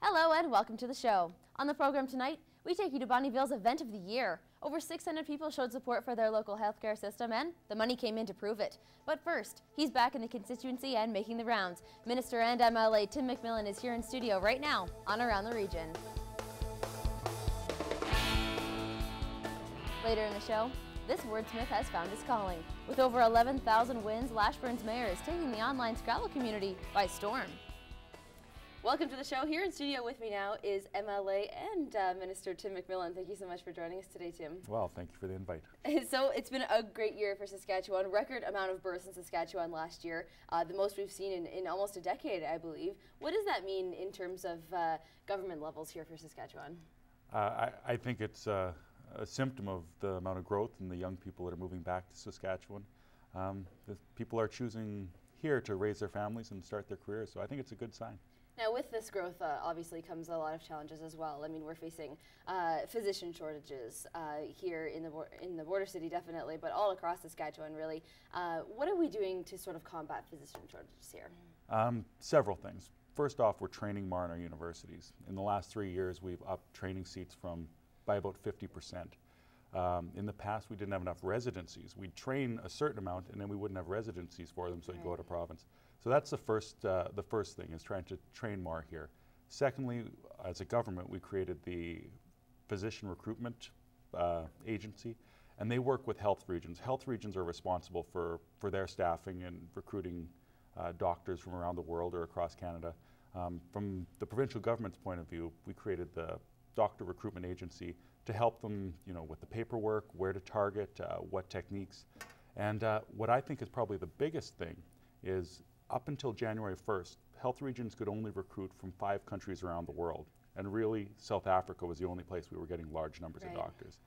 Hello and welcome to the show. On the program tonight, we take you to Bonnyville's event of the year. Over 600 people showed support for their local healthcare system and the money came in to prove it. But first, he's back in the constituency and making the rounds. Minister and MLA Tim McMillan is here in studio right now on Around the Region. Later in the show, this wordsmith has found his calling. With over 11,000 wins, Lashburn's mayor is taking the online Scrabble community by storm. Welcome to the show. Here in studio with me now is MLA and Minister Tim McMillan. Thank you so much for joining us today, Tim. Well, thank you for the invite. So it's been a great year for Saskatchewan. Record amount of births in Saskatchewan last year, the most we've seen in almost a decade, I believe. What does that mean in terms of government levels here for Saskatchewan? I think it's a symptom of the amount of growth and the young people that are moving back to Saskatchewan. The people are choosing here to raise their families and start their careers, so I think it's a good sign. Now, with this growth, obviously comes a lot of challenges as well. I mean, we're facing physician shortages here in the border city, definitely, but all across Saskatchewan, really. What are we doing to sort of combat physician shortages here? Several things. First off, we're training more in our universities. In the last 3 years, we've upped training seats by about 50%. In the past, we didn't have enough residencies. We'd train a certain amount, and then we wouldn't have residencies for them, so they'd go out of province. So that's the first thing, is trying to train more here. Secondly, as a government, we created the physician recruitment agency, and they work with health regions. Health regions are responsible for their staffing and recruiting doctors from around the world or across Canada. From the provincial government's point of view, we created the doctor recruitment agency to help them, with the paperwork, where to target, what techniques. And what I think is probably the biggest thing is up until January 1st, health regions could only recruit from 5 countries around the world. And really, South Africa was the only place we were getting large numbers of doctors.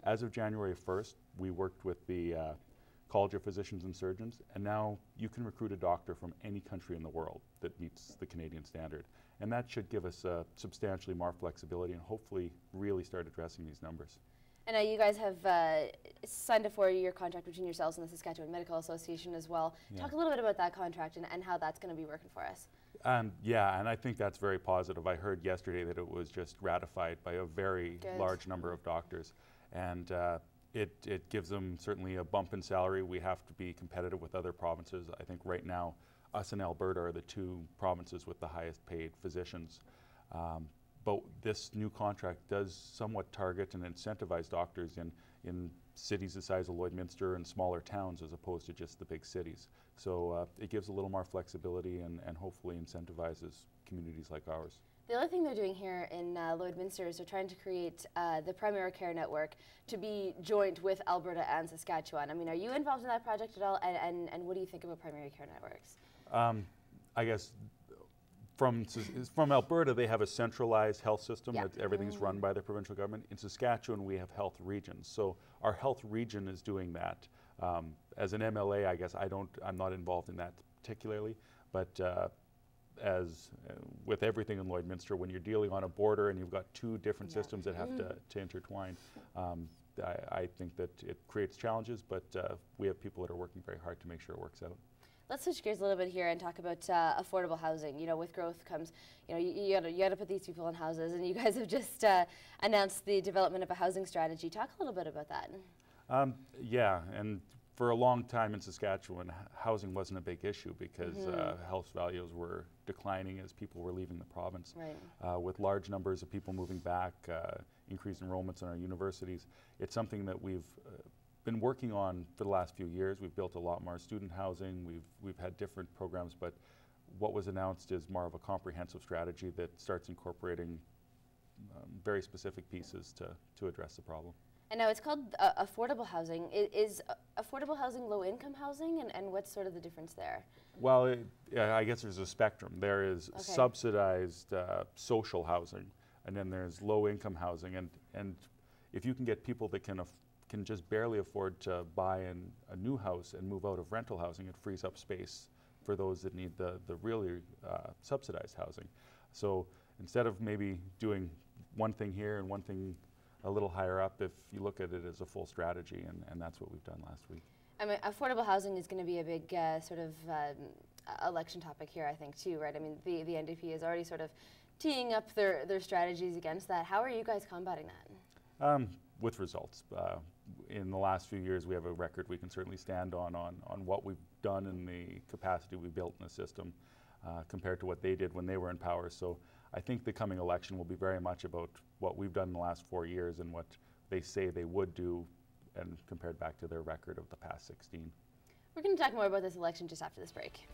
As of January 1st, we worked with the College of Physicians and Surgeons, and now you can recruit a doctor from any country in the world that meets the Canadian standard. And that should give us substantially more flexibility and hopefully really start addressing these numbers. And you guys have signed a 4-year contract between yourselves and the Saskatchewan Medical Association as well. Yeah. Talk a little bit about that contract and how that's going to be working for us. Yeah, and I think that's very positive. I heard yesterday that it was just ratified by a very large number of doctors. And it gives them certainly a bump in salary. We have to be competitive with other provinces. I think right now, us and Alberta are the 2 provinces with the highest paid physicians. But this new contract does somewhat target and incentivize doctors in cities the size of Lloydminster and smaller towns as opposed to just the big cities. So it gives a little more flexibility and hopefully incentivizes communities like ours. The other thing they're doing here in Lloydminster is they're trying to create the primary care network to be joint with Alberta and Saskatchewan. I mean, are you involved in that project at all? And what do you think about primary care networks? I guess from Alberta, they have a centralized health system. That everything's run by the provincial government. In Saskatchewan, we have health regions. So our health region is doing that. As an MLA, I guess I'm not involved in that particularly, but as with everything in Lloydminster, when you're dealing on a border and you've got 2 different systems that have to intertwine, I think that it creates challenges, but we have people that are working very hard to make sure it works out. Let's switch gears a little bit here and talk about affordable housing. With growth comes, you got to put these people in houses, and you guys have just announced the development of a housing strategy. Talk a little bit about that. Yeah, and for a long time in Saskatchewan, housing wasn't a big issue because house values were declining as people were leaving the province. Right. With large numbers of people moving back, increased enrollments in our universities, it's something that we've been working on for the last few years. We've built a lot more student housing. We've had different programs, but what was announced is more of a comprehensive strategy that starts incorporating very specific pieces to address the problem. And now it's called affordable housing. Is affordable housing low-income housing, and what's sort of the difference there? Well, I guess there's a spectrum. There is subsidized social housing, and then there's low-income housing. And if you can get people that can just barely afford to buy a new house and move out of rental housing, it frees up space for those that need the really subsidized housing. So instead of maybe doing one thing here and one thing a little higher up, if you look at it as a full strategy, and that's what we've done last week. I mean, affordable housing is going to be a big sort of election topic here, I think, too, right? I mean, the NDP has already sort of teeing up their strategies against that. How are you guys combating that? With results. In the last few years, we have a record we can certainly stand on what we've done and the capacity we built in the system compared to what they did when they were in power. So I think the coming election will be very much about what we've done in the last 4 years and what they say they would do, and compared back to their record of the past 16. We're going to talk more about this election just after this break.